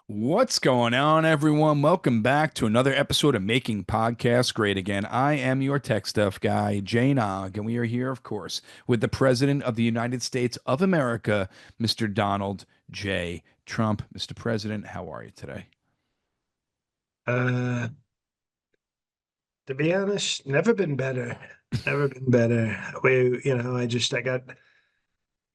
What's going on, everyone? Welcome back to another episode of Making Podcasts Great Again. I am your tech stuff guy, Jay Nog, and we are here, of course, with the President of the United States of America, Mr. Donald J. Trump. Mr. President, how are you today? Uh, to be honest, never been better. Never been better. I got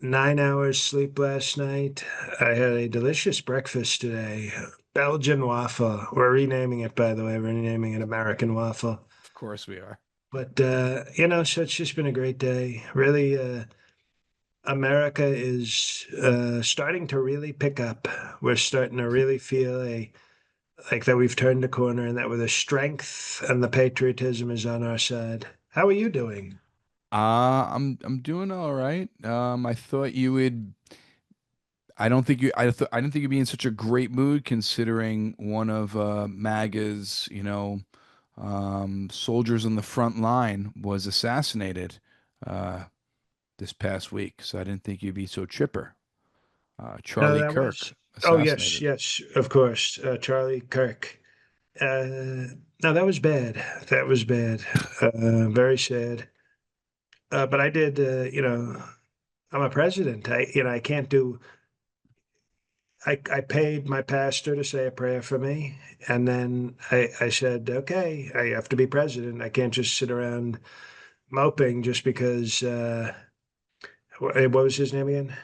9 hours sleep last night. I had a delicious breakfast today. Belgian waffle. We're renaming it, by the way. We're renaming it American waffle. Of course we are. But so it's just been a great day. Really, America is starting to really pick up. We're starting to really feel a like that we've turned a corner and that with the strength and the patriotism is on our side. How are you doing? I'm doing all right. I thought you would. I didn't think you'd be in such a great mood considering one of MAGA's, soldiers on the front line was assassinated uh, this past week. So I didn't think you'd be so chipper. No, Charlie that was. Kirk Oh, yes, assassinated. yes, of course. Charlie Kirk. No, that was bad. That was bad. Very sad. But I did, I'm a president. I can't do. I paid my pastor to say a prayer for me, and then I said, okay, I have to be president. I can't just sit around moping just because. What was his name again?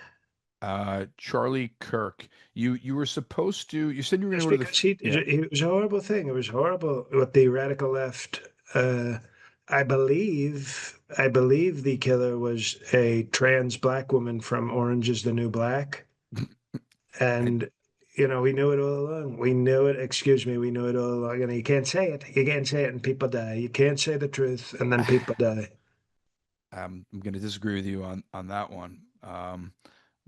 Charlie Kirk. You were supposed to. You said you were going to Just go to the. because Yeah. it was a horrible thing. It was horrible with the radical left. Uh, I believe the killer was a trans black woman from Orange is the New Black, And and we knew it all along. We knew it. Excuse me, we knew it all along. And you can't say it. You can't say it, and people die. You can't say the truth, and then people die. I'm going to disagree with you on that one.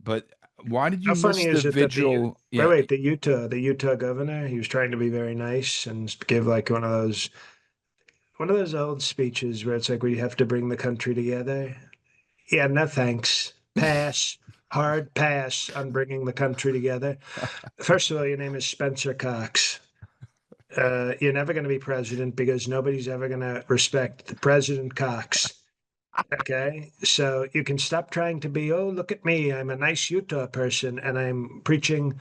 But why did you How miss funny the is it that the vigil? wait, Yeah. wait, the Utah governor, he was trying to be very nice and give like one of those old speeches where it's like we have to bring the country together. Yeah, no thanks. Pass. Hard pass on bringing the country together. First of all, your name is Spencer Cox. You're never going to be president because nobody's ever going to respect President Cox. Okay, so you can stop trying to be, oh, look at me, I'm a nice Utah person and I'm preaching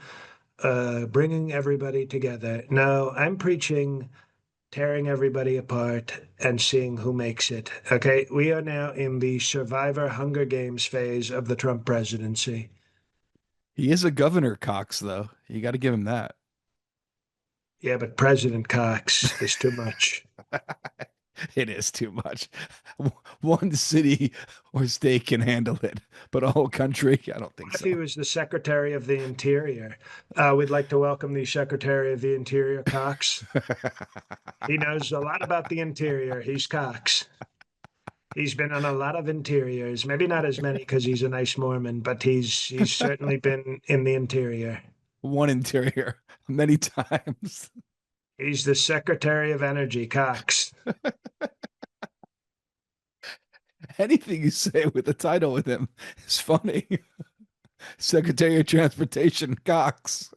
bringing everybody together. No, I'm preaching tearing everybody apart and seeing who makes it. Okay, we are now in the Survivor Hunger Games phase of the Trump presidency. He is a governor, Cox, though. You got to give him that. Yeah, but President Cox is too much. It is too much. One city or state can handle it, but a whole country, I don't think What if so. he was the Secretary of the Interior? We'd like to welcome the Secretary of the Interior, Cox. He knows a lot about the interior. He's Cox. He's been on a lot of interiors, maybe not as many because he's a nice Mormon, but he's certainly been in the interior. One interior many times. He's the Secretary of Energy, Cox. Anything you say with the title with him is funny. Secretary of Transportation, Cox.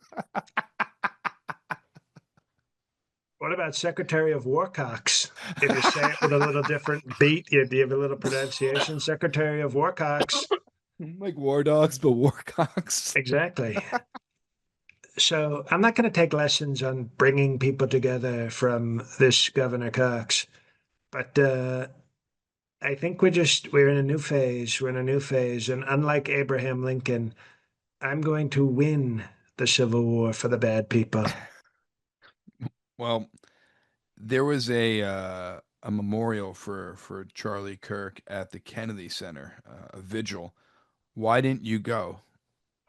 What about Secretary of War, Cox? If you say it with a little different beat, you have a little pronunciation. Secretary of War, Cox. Like War Dogs, but War Cox. Exactly. So I'm not going to take lessons on bringing people together from this Governor Cox, but I think we're in a new phase. We're in a new phase, and unlike Abraham Lincoln, I'm going to win the Civil War for the bad people. Well, there was a memorial for Charlie Kirk at the Kennedy Center, a vigil. Why didn't you go?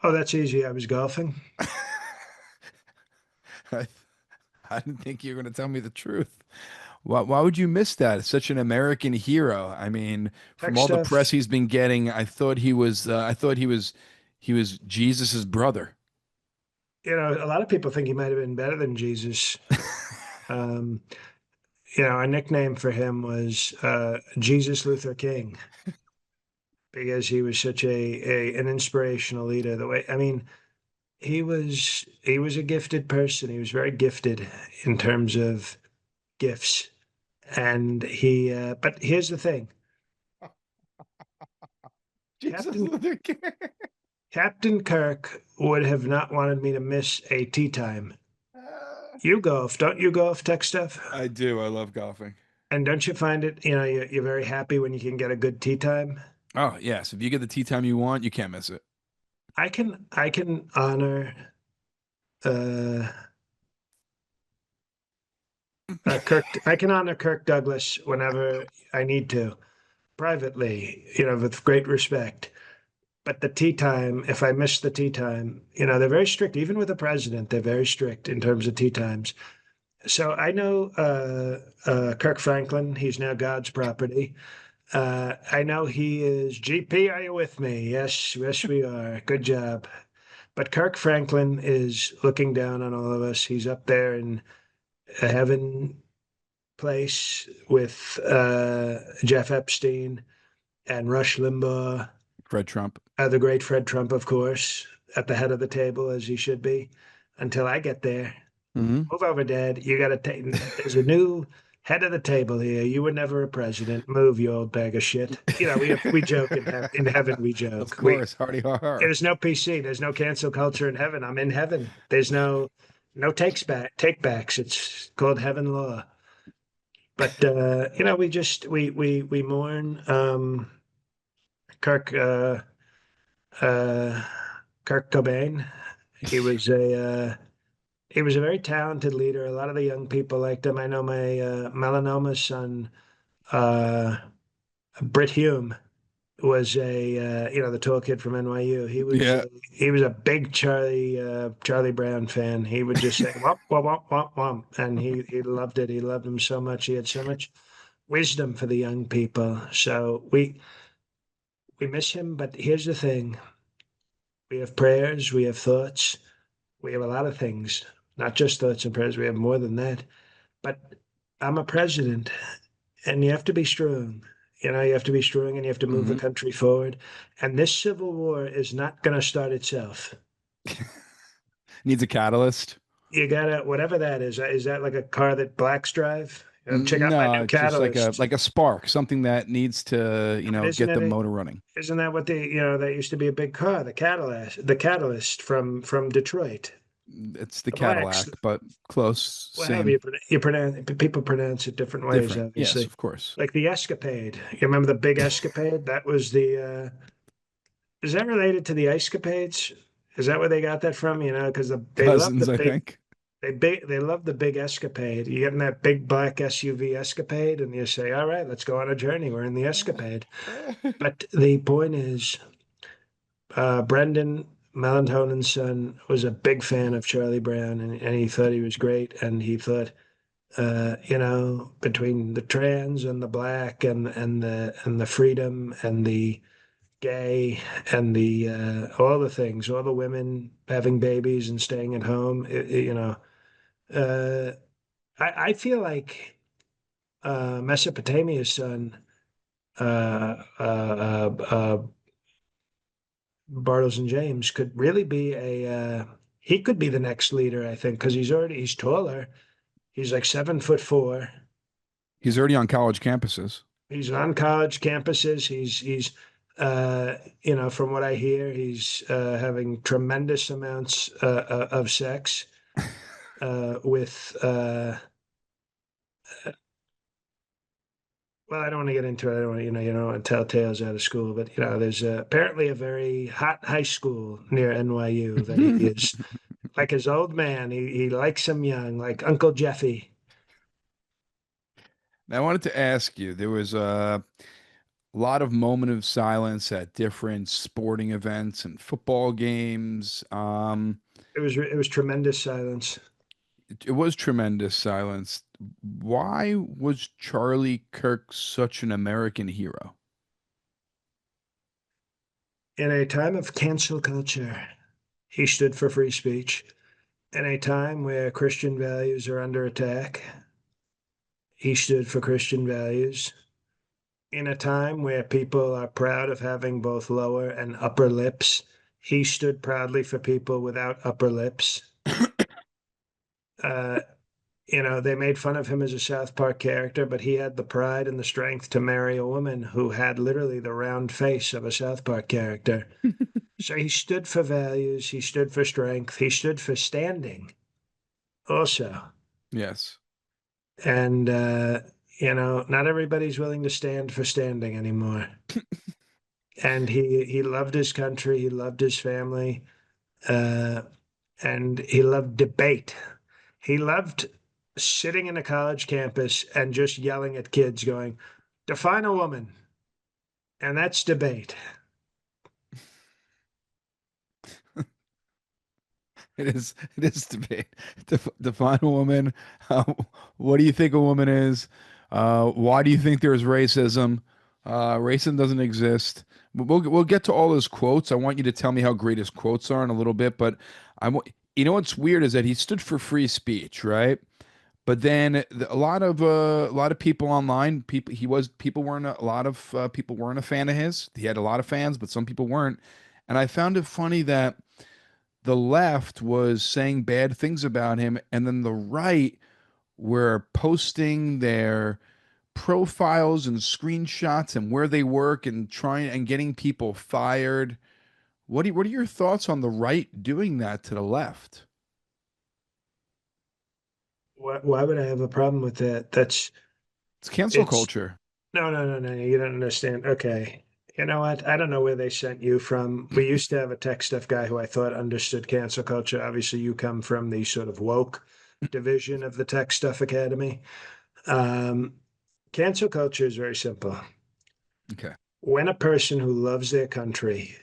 Oh, that's easy. I was golfing. I, I didn't think you were going to tell me the truth. Why would you miss that? It's such an American hero. I mean, Tech from all the press stuff. he's been getting, I thought he was Jesus's brother. A lot of people think he might have been better than Jesus. Um, our nickname for him was Jesus Luther King because he was such an inspirational leader. The way, I mean, he was a gifted person. He was very gifted in terms of gifts. And but here's the thing. Jesus Captain Luther King. Captain Kirk would have not wanted me to miss a tea time. You golf, don't you golf, tech stuff? I do. I love golfing. And don't you find it, you're very happy when you can get a good tea time? Oh, yes. If you get the tea time you want, you can't miss it. I can honor uh, I can honor Kirk Douglas whenever I need to, privately, with great respect. But the tea time, if I miss the tea time, they're very strict. Even with the president, they're very strict in terms of tea times. So I know Kirk Franklin. He's now God's property. I know he is GP. Are you with me? Yes, yes, we are. Good job. But Kirk Franklin is looking down on all of us. He's up there in a heaven place with Jeff Epstein and Rush Limbaugh, Fred Trump. the great Fred Trump, of course, at the head of the table as he should be. Until I get there, Hmm. move over, Dad. You got to take. There's a new head of the table here. You were never a president. Move, you old bag of shit. We joke in heaven. We Of joke. We course. Hardy har. There's no PC. There's no cancel culture in heaven. I'm in heaven. There's no take backs. It's called heaven law. But we mourn Kirk uh, Kirk Cobain. He was a very talented leader. A lot of the young people liked him. I know my melanoma son, uh, Britt Hume, was the tall kid from NYU. Yeah. He was a big Charlie Brown fan. He would just say womp womp womp womp womp, and he loved it. He loved him so much. He had so much wisdom for the young people. So we miss him. But here's the thing: we have prayers, we have thoughts, we have a lot of things. Not just thoughts and prayers. We have more than that. But I'm a president, and you have to be strong. You have to be strong and you have to move the Hmm. country forward. And this civil war is not going to start itself. Needs a catalyst. You gotta, whatever that is. Is that like a car that blacks drive? Check out my No, new it's just like a catalyst. like a spark, something that needs to, But get the motor running. isn't that what that used to be a big car, the catalyst from Detroit. It's the The blacks, Cadillac, but close, well, however same, you pronounce, people pronounce it different ways, different. Yes, obviously. of course. Like the Escapade. You remember the big Escapade? That was is that related to the Ice Capades? Is that where they got that from? Because they love the Cousins, I big, think. they love the big Escapade. You get in that big black SUV Escapade, and you say, "All right, let's go on a journey. We're in the Escapade." But the point is, Brendan Melantonen's son was a big fan of Charlie Brown, and he thought he was great, and he thought, between the trans and the black and the freedom and the gay and the all the things, all the women having babies and staying at home. Uh, I feel like Mesopotamia's son, Bartles and James, could really be he could be the next leader, I think, because he's taller. He's like 7'4". He's already on college campuses. He's on college campuses. He's from what I hear, he's having tremendous amounts of sex with well, I don't want to get into it. I don't want you don't want to tell tales out of school, but there's apparently a very hot high school near NYU that he is like his old man. He likes him young, like Uncle Jeffy. Now, I wanted to ask you, there was a lot of moment of silence at different sporting events and football games. It was tremendous silence. It was tremendous silence. Why was Charlie Kirk such an American hero? In a time of cancel culture, he stood for free speech. In a time where Christian values are under attack, he stood for Christian values. In a time where people are proud of having both lower and upper lips, He stood proudly for people without upper lips. Uh, they made fun of him as a South Park character, but he had the pride and the strength to marry a woman who had literally the round face of a South Park character. So he stood for values, he stood for strength, he stood for standing also. Yes. And, not everybody's willing to stand for standing anymore. And he loved his country, he loved his family, uh, and he loved debate. He loved sitting in a college campus and just yelling at kids, going, "Define a woman," and that's debate. It is. It is debate. Define a woman. Uh, what do you think a woman is? Why do you think there's racism? Racism doesn't exist. We'll get to all those quotes. I want you to tell me how great his quotes are in a little bit. But you know what's weird is that he stood for free speech, right? But then a lot of people online, people weren't a lot of people weren't a fan of his. He had a lot of fans, but some people weren't. And I found it funny that the left was saying bad things about him, and then the right were posting their profiles and screenshots and where they work and trying and getting people fired. What are your thoughts on the right doing that to the left? Why would I have a problem with that? It's cancel It's culture. No, no, no, no. You don't understand. Okay. You know what? I don't know where they sent you from. We used to have a tech stuff guy who I thought understood cancel culture. Obviously, you come from the sort of woke division of the Tech Stuff Academy. Um, Cancel culture is very simple. Okay. When a person who loves their country,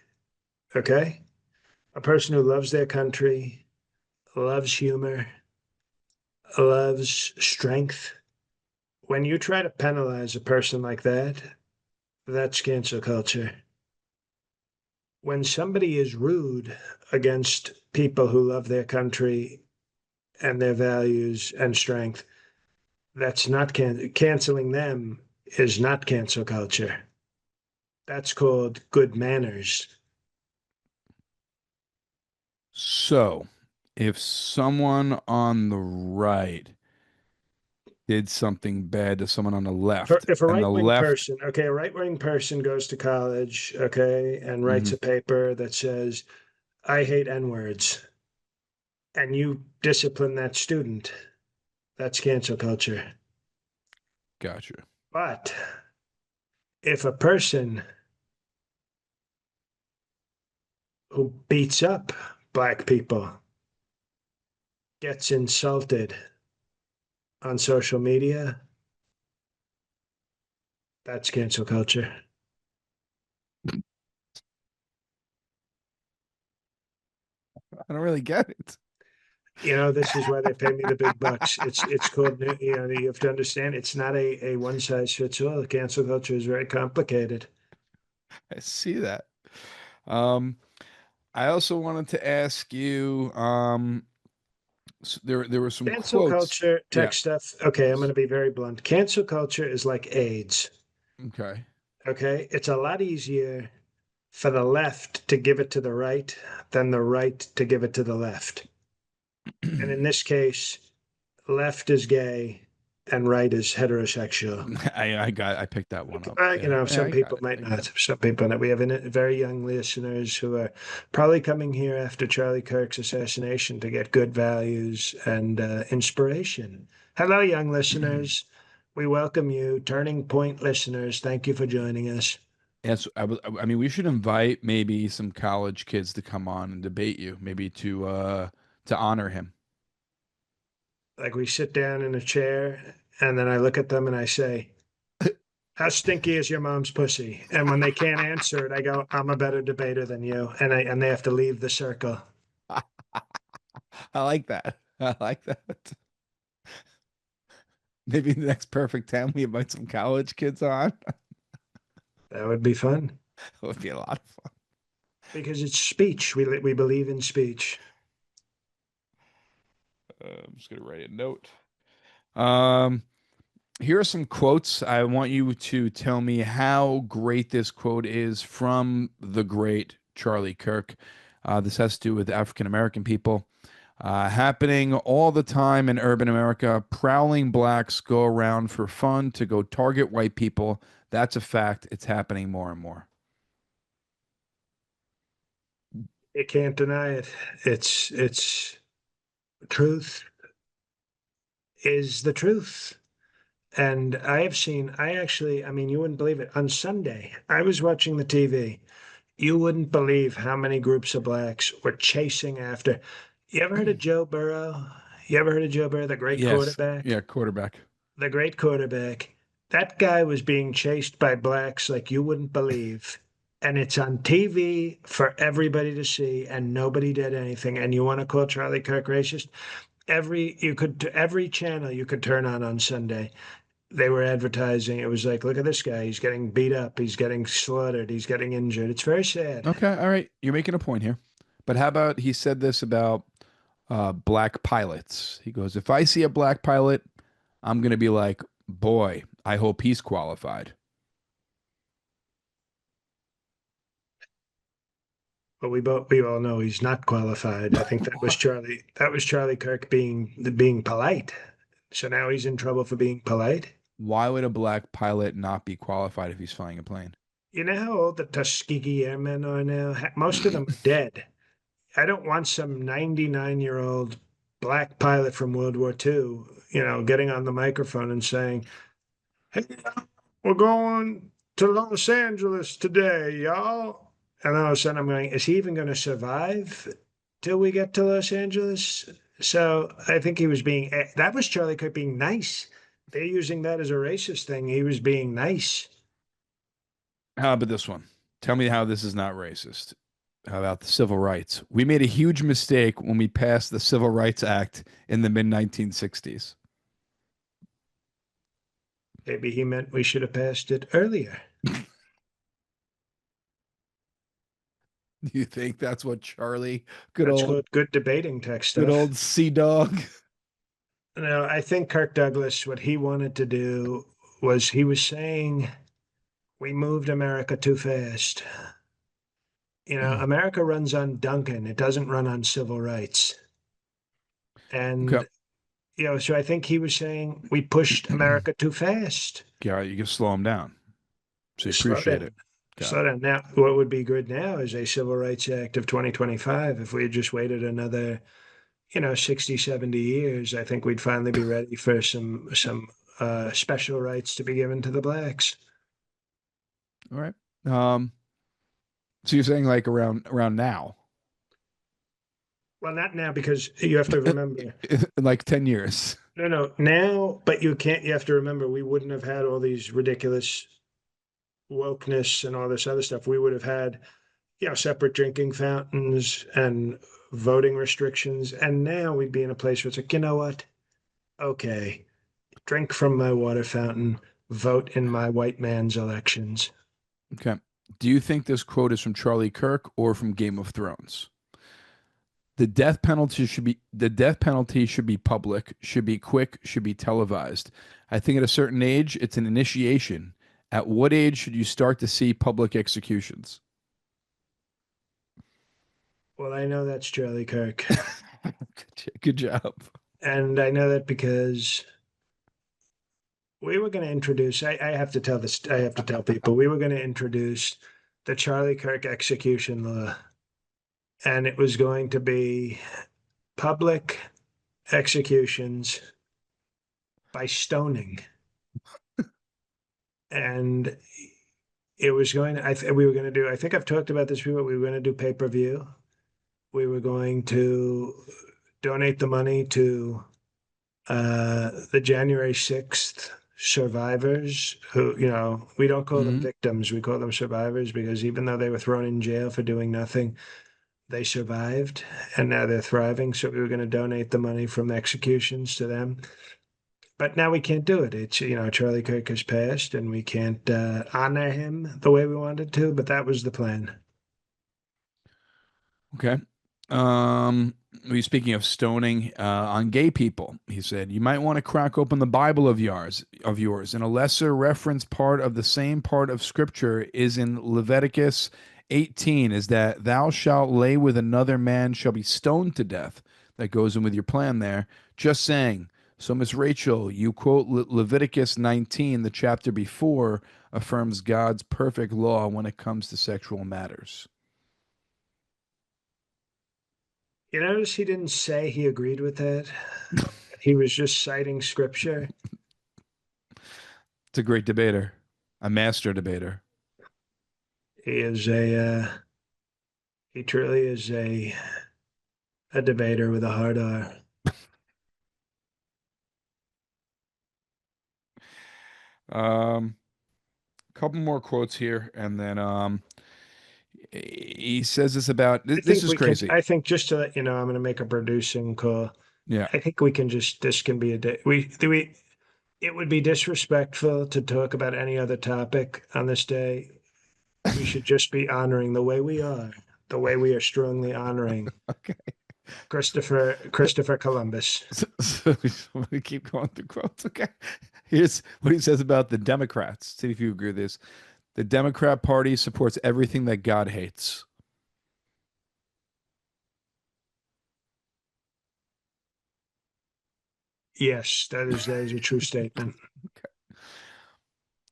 okay, a person who loves their country, loves humor, loves strength, when you try to penalize a person like that, that's cancel culture. When somebody is rude against people who love their country and their values and strength, that's not canceling them is not cancel culture. That's called good manners. So, if someone on the right did something bad to someone on the left, If a and right the wing left, person, okay, a right wing person goes to college, okay, and writes mhm, a paper that says, "I hate N words," and you discipline that student, that's cancel culture. gotcha. But if a person who beats up black people gets insulted on social media, that's cancel culture. I don't really get it. This is why they pay me the big bucks. It's called, you have to understand, it's not a one size fits all. Cancel culture is very complicated. I see that. Um, I also wanted to ask you, there were some Cancel quotes. culture, tech Yeah. stuff. Okay, I'm going Yes. to be very blunt. Cancel culture is like AIDS. Okay. Okay, it's a lot easier for the left to give it to the right than the right to give it to the left. And in this case, left is gay and right is heterosexual. I picked that one up. Yeah, Some I got people it. might I got not. Some people not. We have very young listeners who are probably coming here after Charlie Kirk's assassination to get good values and inspiration. Hello, young it. listeners. We welcome you, Turning Point listeners. Thank you for joining us. Yes, I mean, we should invite maybe some college kids to come on and debate you, maybe to honor him. Like we sit down in a chair, and then I look at them and I say, "How stinky is your mom's pussy?" And when they can't answer it, I go, "I'm a better debater than you," and they have to leave the circle. I like that. I like that. Maybe the next perfect 10 we invite some college kids on. That would be fun It would be a lot of fun. because it's speech. We believe in speech. I'm just gonna write a note. Um, Here are some quotes. I want you to tell me how great this quote is from the great Charlie Kirk. This has to do with African American people. Happening all the time in urban America. Prowling blacks go around for fun to go target white people. That's a fact. It's happening more and more. You can't deny it. It's truth is the truth. And I have seen, I actually, I mean, you wouldn't believe it. On Sunday, I was watching the TV. You wouldn't believe how many groups of blacks were chasing after. You ever heard of Joe Burrow? You ever heard of Joe Burrow, the great Yes. quarterback? Yeah, quarterback. The great quarterback. That guy was being chased by blacks like you wouldn't believe. And it's on TV for everybody to see, and nobody did anything. And you want to call Charlie Kirk racist? Every channel you could turn on Sunday, they were advertising. It was like, look at this guy. He's getting beat up. He's getting slaughtered. He's getting injured. It's very sad. Okay, all right. You're making a point here. But how about he said this about black pilots? He goes, if I see a black pilot, I'm going to be like, boy, I hope he's qualified. But we all know he's not qualified. I think that was Charlie Kirk being polite. So now he's in trouble for being polite. Why would a black pilot not be qualified if he's flying a plane? You know how old the Tuskegee Airmen are now? Most of them are dead. I don't want some 99-year-old black pilot from World War II, getting on the microphone and saying, "Hey, we're going to Los Angeles today, y'all." And all of a sudden I'm going, is he even going to survive till we get to Los Angeles? So I think that was Charlie Kirk being nice. They're using that as a racist thing. He was being nice. How about this one? Tell me how this is not racist. How about the civil rights? We made a huge mistake when we passed the Civil Rights Act in the mid 1960s. Maybe he meant we should have passed it earlier. Do you think that's what Charlie, That's called good debating tech good stuff. old Sea Dog? No, I think Kirk Douglas, what he wanted to do was he was saying we moved America too fast. America runs on Duncan. It doesn't run on civil rights. Okay. And, so I think he was saying we pushed America too fast. Yeah, you can slow him down. So you Slow appreciate it. down. Got it. Slow down. Now, what would be good now is a Civil Rights Act of 2025. If we had just waited another, 60, 70 years, I think we'd finally be ready for some special rights to be given to the blacks. All right. So you're saying like around now, Well, not now because you have to remember. in like 10 years. No, no, now, but you have to remember we wouldn't have had all these ridiculous wokeness and all this other stuff. We would have had, separate drinking fountains and voting restrictions. And now we'd be in a place where it's like, you know what? Okay, drink from my water fountain, vote in my white man's elections. Okay. Do you think this quote is from Charlie Kirk or from Game of Thrones? The death penalty should be public, should be quick, should be televised. I think at a certain age, it's an initiation. At what age should you start to see public executions? Well, I know that's Charlie Kirk. Good job. And I know that because we were going to introduce, I have to tell this, I have to tell people, we were going to introduce the Charlie Kirk execution law. And it was going to be public executions by stoning. And it was going to, we were going to do, I think I've talked about this before, we were going to do pay-per-view. We were going to donate the money to the January 6th survivors who, we don't call them Hmm. victims, we call them survivors because even though they were thrown in jail for doing nothing, they survived and now they're thriving. So we were going to donate the money from executions to them. But now we can't do it. It's, Charlie Kirk has passed and we can't honor him the way we wanted to, but that was the plan. Okay. We speaking of stoning on gay people. He said you might want to crack open the Bible of yours, and a lesser reference part of the same part of Scripture is in Leviticus 18 is that thou shalt lay with another man shall be stoned to death. That goes in with your plan there. Just saying. So, Miss Rachel, you quote Leviticus 19, the chapter before, affirms God's perfect law when it comes to sexual matters. You notice he didn't say he agreed with that. He was just citing scripture. It's a great debater, a master debater. He is he truly is a debater with a hard R. Um, Couple more quotes here, and then he says this about I this think is we can. crazy. I think just to let you know, I'm going to make a producing call. Yeah. I think we can just. This can be a day. We. It would be disrespectful to talk about any other topic on this day. We should just be honoring the way we are, the way we are strongly honoring Okay. Christopher Columbus. So we keep going through quotes. Okay. Here's what he says about the Democrats. See if you agree with this. The Democrat Party supports everything that God hates. Yes, that is a true statement.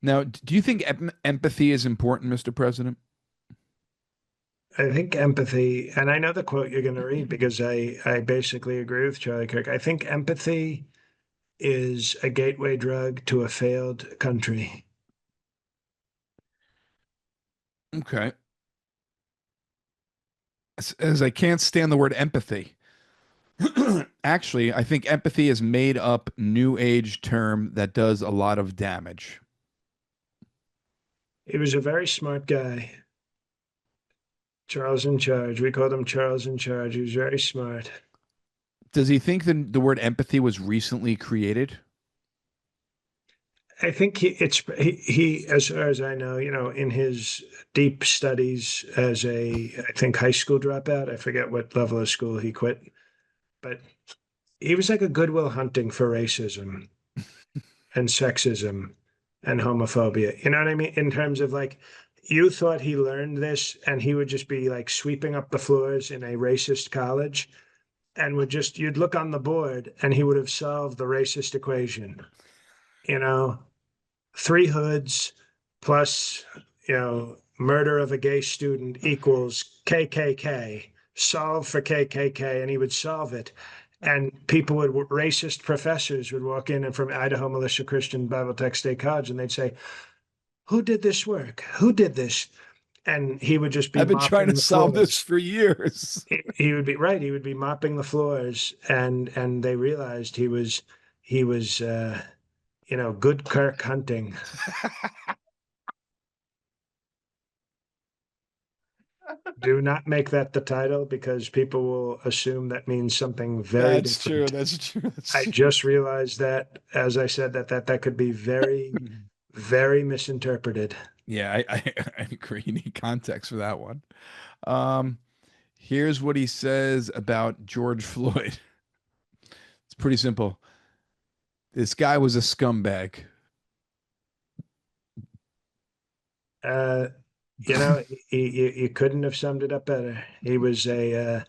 Now, do you think empathy is important, Mr. President? I think empathy, and I know the quote you're going to read because I basically agree with Charlie Kirk. I think empathy is a gateway drug to a failed country. Okay. As I can't stand the word empathy. Actually, I think empathy is made up new age term that does a lot of damage. He was a very smart guy. Charles in charge. We called him Charles in charge. He was very smart. Does he think the word empathy was recently created? I think as far as I know, in his deep studies as I think high school dropout, I forget what level of school he quit, but he was like a goodwill hunting for racism and sexism and homophobia. You know what I mean? In terms of like, you thought he learned this and he would just be like sweeping up the floors in a racist college and you'd look on the board and he would have solved the racist equation. You know, three hoods plus, murder of a gay student equals KKK. Solve for KKK, and he would solve it. And racist professors would walk in and from Idaho Militia Christian Bible Tech State College, and they'd say, "Who did this work? Who did this?" And he would just be I've been trying mopping to the solve this floors. for years. He would be right. He would be mopping the floors, and they realized he was good Kirk hunting. Do not make that the title because people will assume that means something very That's true. different. That's true. That's I true. just realized that as I said that could be very, very misinterpreted. Yeah, I agree. You need context for that one. Um, Here's what he says about George Floyd. It's pretty simple. This guy was a scumbag. Uh, you couldn't have summed it up better. He was I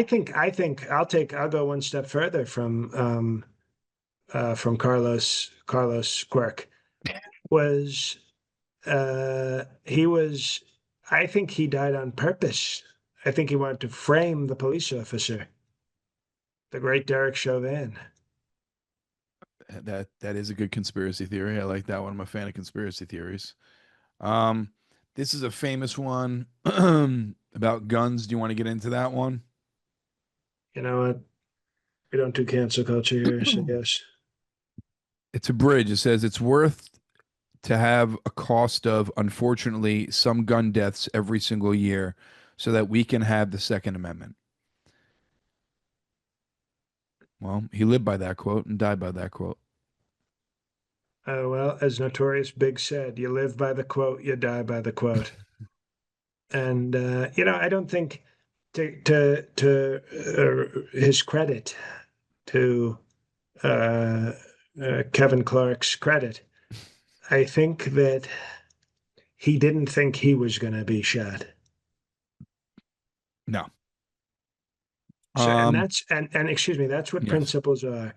think I'll go one step further from Carlos Quirk was he was I think he died on purpose. I think he wanted to frame the police officer, the great Derek Chauvin. That is a good conspiracy theory. I like that one. I'm a fan of conspiracy theories. Um, this is a famous one about guns. Do you want to get into that one? You know what? We don't do cancel culture here, so yes. It's a bridge. It says it's worth to have a cost of, unfortunately, some gun deaths every single year so that we can have the Second Amendment. Well, he lived by that quote and died by that quote. Well, as Notorious Big said, you live by the quote, you die by the quote. And I don't think to his credit, to Kevin Clark's credit, I think that he didn't think he was going to be shot. No. So, and Um, that's and excuse me, that's what yes. principles are.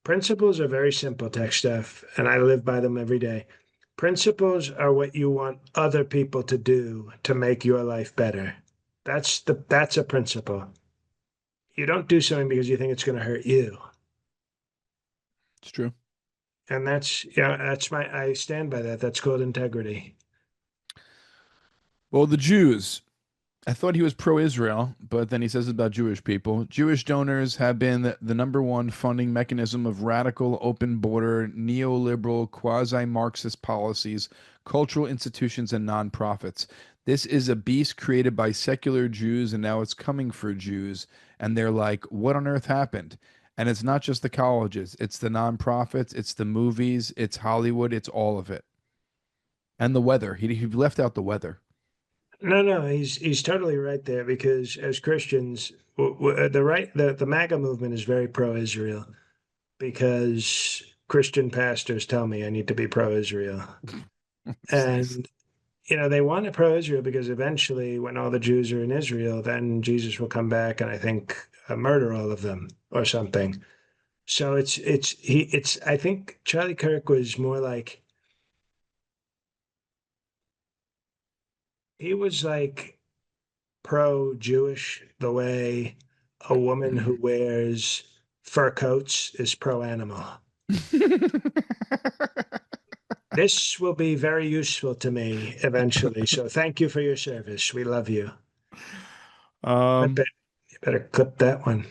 Principles are very simple, tech stuff, and I live by them every day. Principles are what you want other people to do to make your life better. That's a principle. You don't do something because you think it's going to hurt you. It's true. And that's yeah, that's my I stand by that. That's called integrity. Well, the Jews. I thought he was pro-Israel, but then he says about Jewish people. Jewish donors have been the number one funding mechanism of radical, open border, neoliberal, quasi-Marxist policies, cultural institutions, and nonprofits. This is a beast created by secular Jews, and now it's coming for Jews. And they're like, what on earth happened? And it's not just the colleges, it's the nonprofits, it's the movies, it's Hollywood, it's all of it. And the weather. He left out the weather. No, no, he's totally right there because as Christians, the MAGA movement is very pro-Israel because Christian pastors tell me I need to be pro-Israel. It's nice. And they want to pro-Israel because eventually, when all the Jews are in Israel, then Jesus will come back and I think murder all of them or something. So it's I think Charlie Kirk was more like he was like pro-Jewish the way a woman who wears fur coats is pro-animal. This will be very useful to me eventually. So thank you for your service. We love you. Clip um, it. You better clip that one.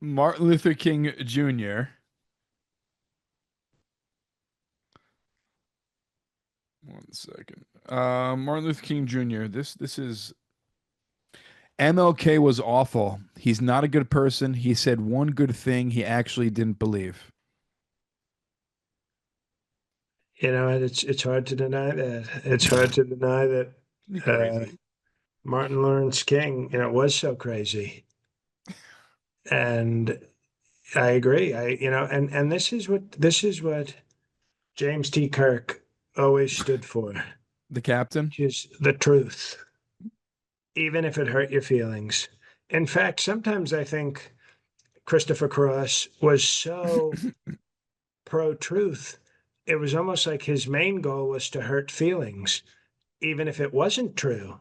Martin Luther King Jr. One second. Martin Luther King Jr. This is MLK was awful. He's not a good person. He said one good thing he actually didn't believe. And it's hard to deny that. It's hard to deny that You uh, crazy. Martin Lawrence King, was so crazy. And I agree. And this is what James T. Kirk always stood for, The captain. which is the truth, even if it hurt your feelings. In fact, sometimes I think Christopher Cross was so pro-truth, it was almost like his main goal was to hurt feelings, even if it wasn't true,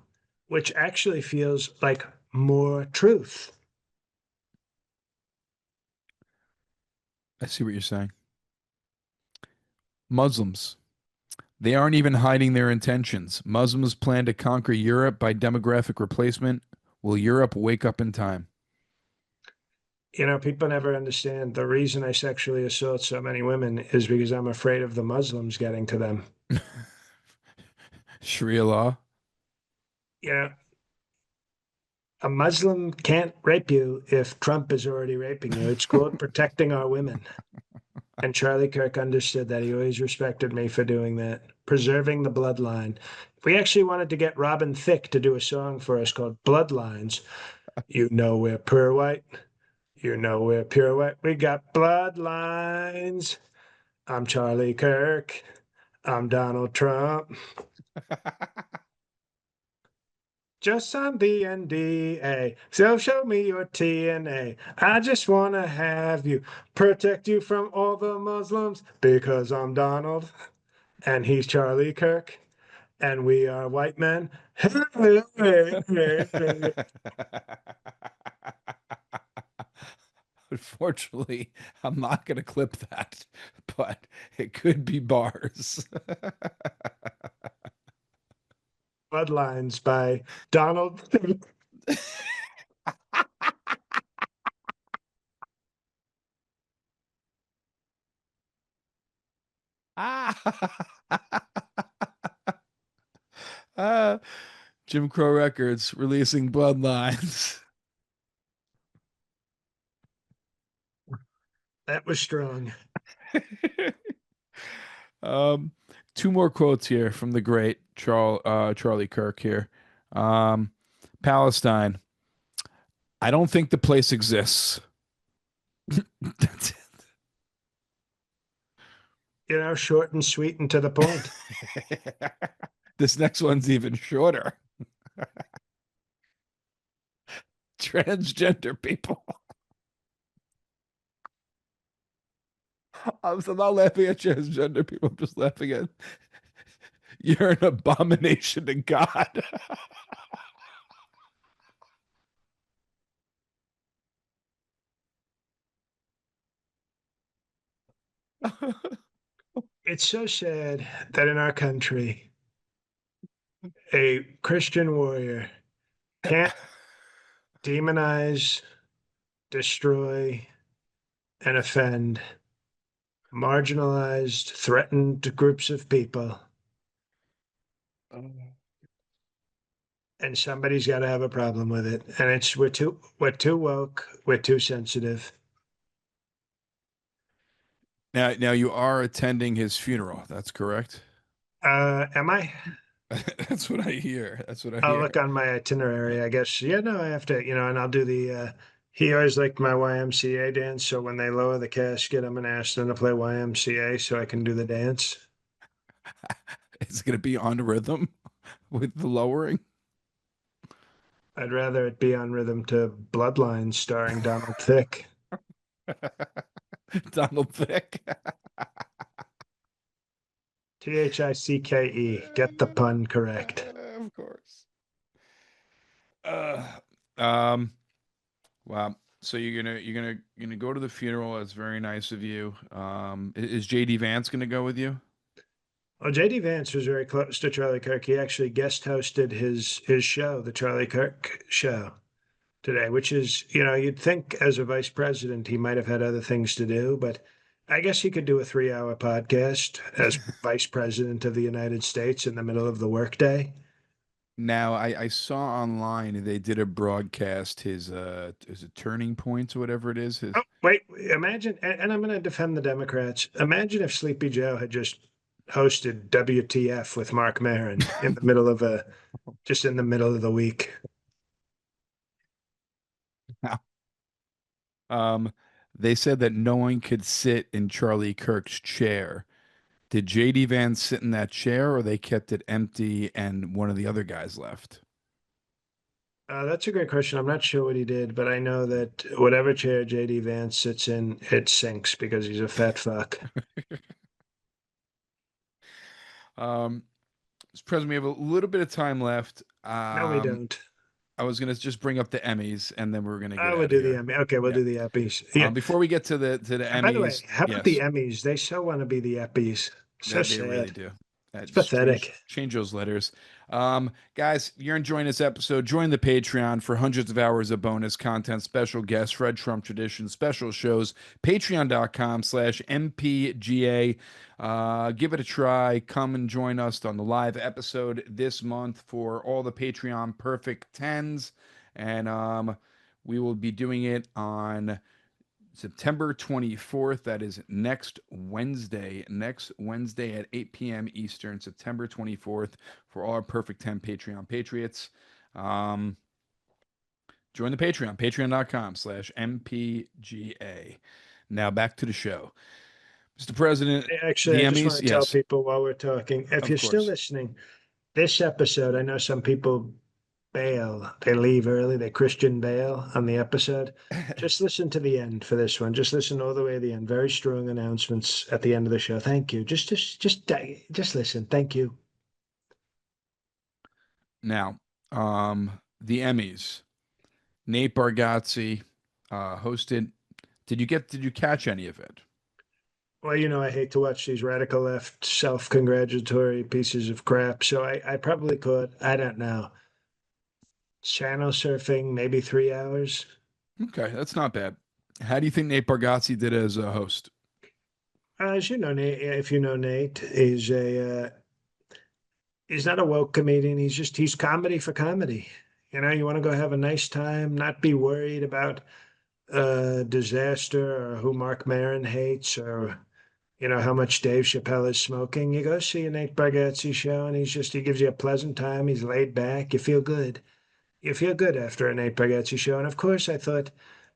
which actually feels like more truth. I see what you're saying. Muslims. They aren't even hiding their intentions. Muslims plan to conquer Europe by demographic replacement. Will Europe wake up in time? People never understand the reason I sexually assault so many women is because I'm afraid of the Muslims getting to them. Sharia law. You know, a Muslim can't rape you if Trump is already raping you. It's called protecting our women. And Charlie Kirk understood that. He always respected me for doing that, preserving the bloodline. We actually wanted to get Robin Thicke to do a song for us called Bloodlines. You know we're pure white. You know we're pure white. We got bloodlines. I'm Charlie Kirk. I'm Donald Trump. Just sign the NDA. So show me your TNA. I just want to have you protect you from all the Muslims because I'm Donald and he's Charlie Kirk and we are white men. Unfortunately, I'm not going to clip that, but it could be bars. Bloodlines by Donald. Ah, Jim Crow Records releasing Bloodlines. That was strong. Um, two more quotes here from the great Charlie Kirk here. Um, Palestine. I don't think the place exists. That's Short and sweet and to the point. it. This next one's even shorter. Transgender people. I'm not laughing at transgender people. I'm just laughing at you're an abomination to God. It's so sad that in our country, a Christian warrior can't demonize, destroy, and offend marginalized, threatened groups of people, and somebody's got to have a problem with it. And it's we're too woke, we're too sensitive. Now you are attending his funeral. That's correct. Am I? That's what I hear. That's what I I'll hear. look on my itinerary, I guess. Yeah, no, I have to, and I'll do the he always liked my YMCA dance, so when they lower the casket, I'm gonna ask them to play YMCA so I can do the dance. It's going to be on rhythm with the lowering. I'd rather it be on rhythm to Bloodlines starring Donald Thick. Donald Thick. ThickE. Get the pun correct. Of course. Uh, um, wow. So you're gonna go to the funeral. That's very nice of you. Is JD Vance gonna go with you? Well, JD Vance was very close to Charlie Kirk. He actually guest hosted his show, the Charlie Kirk Show, today, which is, you'd think as a vice president he might have had other things to do, but I guess he could do a 3 hour podcast as vice president of the United States in the middle of the workday. Now I saw online they did a broadcast his is it Turning Points or whatever it is Oh, his wait, imagine, and I'm going to defend the Democrats. Imagine if Sleepy Joe had just hosted WTF with Mark Maron in the middle of just in the middle of the week. um they said that no one could sit in Charlie Kirk's chair. Did JD Vance sit in that chair or they kept it empty and one of the other guys left? That's a great question. I'm not sure what he did, but I know that whatever chair JD Vance sits in, it sinks because he's a fat fuck. Um, Mr. President, we have a little bit of time left. No, we don't. I was gonna just bring up the Emmys and then we're gonna get I would out of do the here. Emmy. Okay, we'll Yeah. do the Eppies. Yeah. Before we get to the And by the way, Emmys, how about the yes, Emmys? They so want to be the Eppies. So that they really sad. do. It's Just change pathetic. change those letters. Guys, you're enjoying this episode. Join the Patreon for hundreds of hours of bonus content, special guests, Fred Trump tradition, special shows. Patreon.com/MPGA. Give it a try. Come and join us on the live episode this month for all the Patreon perfect tens. And we will be doing it on September 24th. That is next Wednesday. Next Wednesday at 8 p.m. Eastern, September 24th, for all our Perfect 10 Patreon Patriots. Um, Join the Patreon, patreon.com/MPGA. Now back to the show. Mr. President, Actually, the I just want Emmys, to tell yes, people while we're talking, if of you're still course. listening, this episode, I know some people bail, they leave early, they Christian bail on the episode. Just listen to the end for this one. Just listen all the way to the end. Very strong announcements at the end of the show. Thank you. Just listen. Thank you. Now, the Emmys. Nate Bargatze hosted. Did you catch any of it? Well, I hate to watch these radical left self-congratulatory pieces of crap. So I probably could. I don't know. Channel surfing, maybe 3 hours. Okay, that's not bad. How do you think Nate Bargatze did as a host? As you know, Nate, if you know Nate, he's not a woke comedian. He's comedy for comedy. You want to go have a nice time, not be worried about disaster or who Mark Maron hates or how much Dave Chappelle is smoking. You go see a Nate Bargatze show, and he gives you a pleasant time. He's laid back. You feel good. You feel good after a Nate Bargatze show. And of course, I thought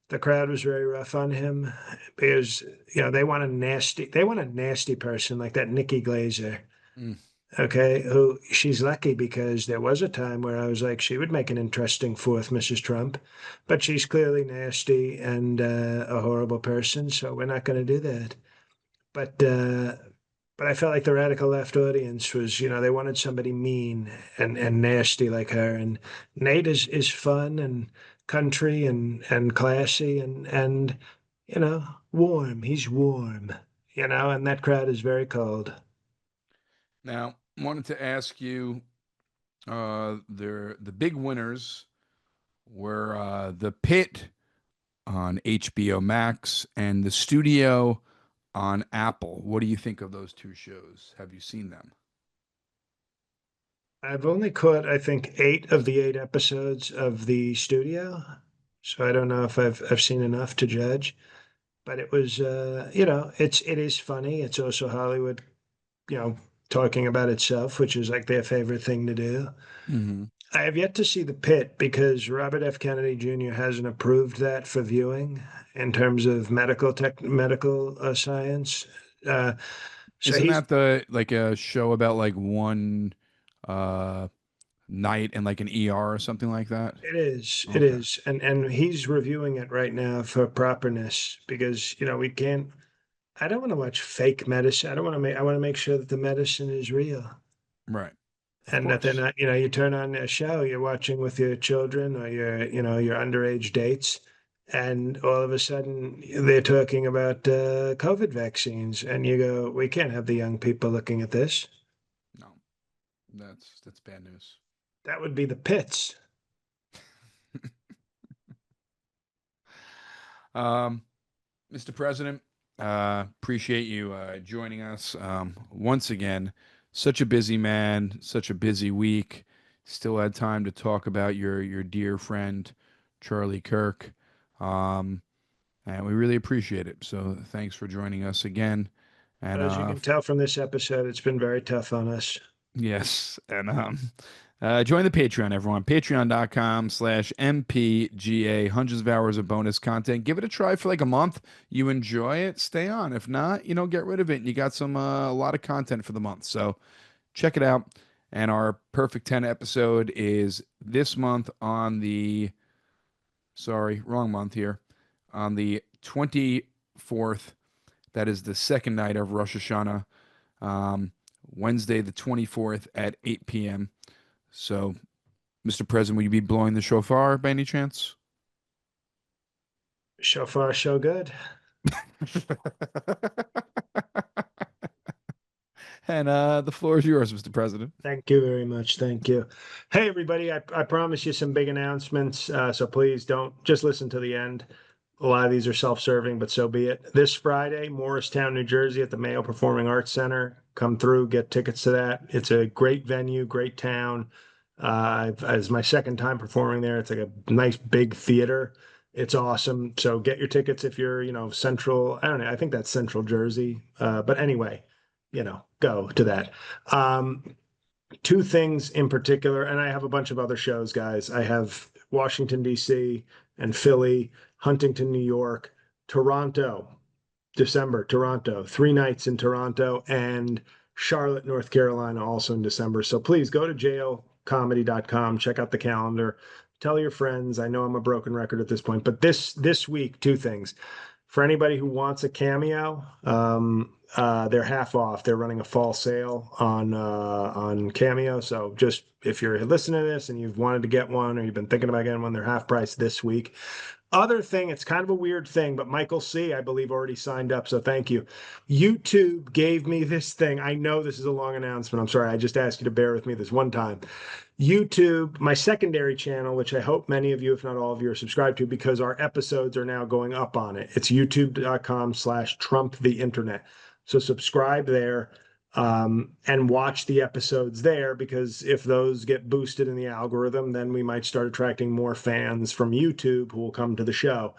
the crowd was very rough on him because they want a nasty person like that Nikki Glazer. Mm. Okay, who she's lucky because there was a time where I was like, she would make an interesting fourth Mrs. Trump, but she's clearly nasty and a horrible person, so we're not going to do that. But uh, but I felt like the radical left audience was, they wanted somebody mean and nasty like her. And Nate is fun and country and classy and warm. He's warm, and that crowd is very cold. Now, wanted to ask you, the big winners were The Pit on HBO Max and The Studio on Apple. What do you think of those two shows? Have you seen them? I've only caught, I think, eight of the eight episodes of the studio, so I don't know if I've seen enough to judge. But it was, it is funny. It's also Hollywood, you know, talking about itself, which is like their favorite thing to do. Hmm. I have yet to see The Pit because Robert F. Kennedy Jr. hasn't approved that for viewing in terms of medical science. Uh, so Isn't he's that the like a show about like one uh night in like an ER or something like that? it Okay. is, and he's reviewing it right now for properness because we can't. I don't want to watch fake medicine. I don't want to make. I want to make sure that the medicine is real. Right. Of And that they're course. not, you turn on a show you're watching with your children or your underage dates, and all of a sudden they're talking about COVID vaccines, and you go, we can't have the young people looking at this. No. That's bad news. That would be the pits. Um, Mr. President, appreciate you joining us once again. Such a busy man, such a busy week. Still had time to talk about your dear friend Charlie Kirk, and we really appreciate it. So thanks for joining us again. And As you can tell from this episode, it's been very tough on us. yes, and join the Patreon, everyone. Patreon.com/MPGA. Hundreds of hours of bonus content. Give it a try for like a month. You enjoy it, stay on. If not, get rid of it. And you got a lot of content for the month. So check it out. And our Perfect 10 episode is this month on sorry, wrong month here, on the 24th. That is the second night of Rosh Hashanah. Um, Wednesday, the 24th at 8 p.m. So, Mr. President, will you be blowing the shofar by any chance? So far, so good. And the floor is yours, Mr. President. Thank you very much. Thank you. Hey, everybody, I promise you some big announcements. So please don't just listen to the end. A lot of these are self-serving, but so be it. This Friday, Morristown, New Jersey, at the Mayo Performing Arts Center. Come through, get tickets to that. It's a great venue, great town. It's my second time performing there. It's like a nice big theater. It's awesome. So get your tickets if you're, central. I don't know. I think that's Central Jersey. But anyway, go to that. Two things in particular, and I have a bunch of other shows, guys. I have Washington, D.C. and Philly, Huntington, New York, Toronto, December, Toronto, 3 nights in Toronto, and Charlotte, North Carolina, also in December. So please go to jlcomedy.com, check out the calendar, tell your friends. I know I'm a broken record at this point, but this week, two things. For anybody who wants a cameo, they're half off. They're running a fall sale on Cameo. So just if you're listening to this and you've wanted to get one or you've been thinking about getting one, they're half price this week. Other thing, it's kind of a weird thing, but Michael C., I believe, already signed up. So thank you. YouTube gave me this thing. I know this is a long announcement. I'm sorry. I just asked you to bear with me this one time. YouTube, my secondary channel, which I hope many of you, if not all of you, are subscribed to because our episodes are now going up on it. It's youtube.com/Trump the internet. So subscribe there and watch the episodes there because if those get boosted in the algorithm, then we might start attracting more fans from YouTube who will come to the show.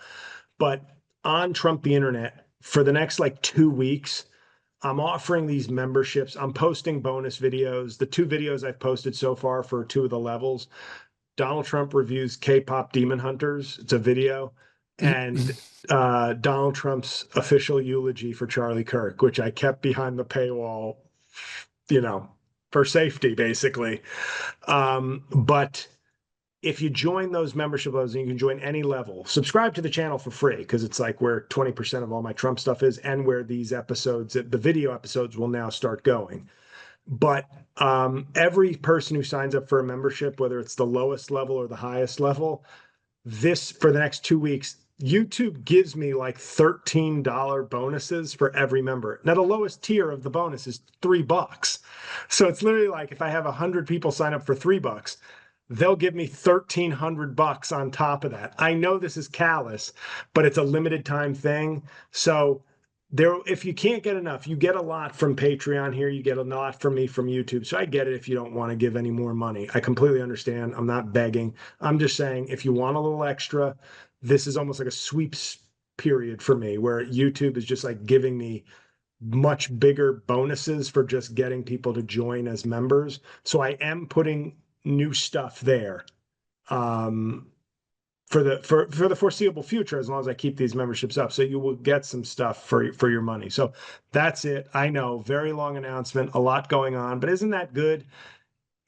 But on Trump the internet, for the next like 2 weeks, I'm offering these memberships. I'm posting bonus videos. The two videos I've posted so far for two of the levels, Donald Trump reviews K-pop Demon Hunters. It's a video. And Donald Trump's official eulogy for Charlie Kirk, which I kept behind the paywall, you know, for safety, basically. But if you join those membership levels, and you can join any level, subscribe to the channel for free because it's like where 20% of all my Trump stuff is and where these episodes, the video episodes, will now start going. But every person who signs up for a membership, whether it's the lowest level or the highest level, this for the next 2 weeks, YouTube gives me like $13 bonuses for every member. Now, the lowest tier of the bonus is $3. So it's literally like if I have 100 people sign up for $3, they'll give me 1,300 bucks on top of that. I know this is callous, but it's a limited time thing. So there, if you can't get enough, you get a lot from Patreon here. You get a lot from me from YouTube. So I get it if you don't want to give any more money. I completely understand. I'm not begging. I'm just saying if you want a little extra, this is almost like a sweeps period for me where YouTube is just like giving me much bigger bonuses for just getting people to join as members. So I am putting new stuff there. For the foreseeable future, as long as I keep these memberships up. So you will get some stuff for your money. So that's it. I know, very long announcement, a lot going on, but isn't that good?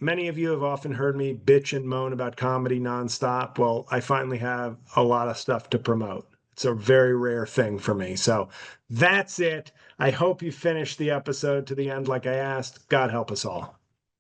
Many of you have often heard me bitch and moan about comedy nonstop. Well, I finally have a lot of stuff to promote. It's a very rare thing for me. So that's it. I hope you finished the episode to the end like I asked. God help us all.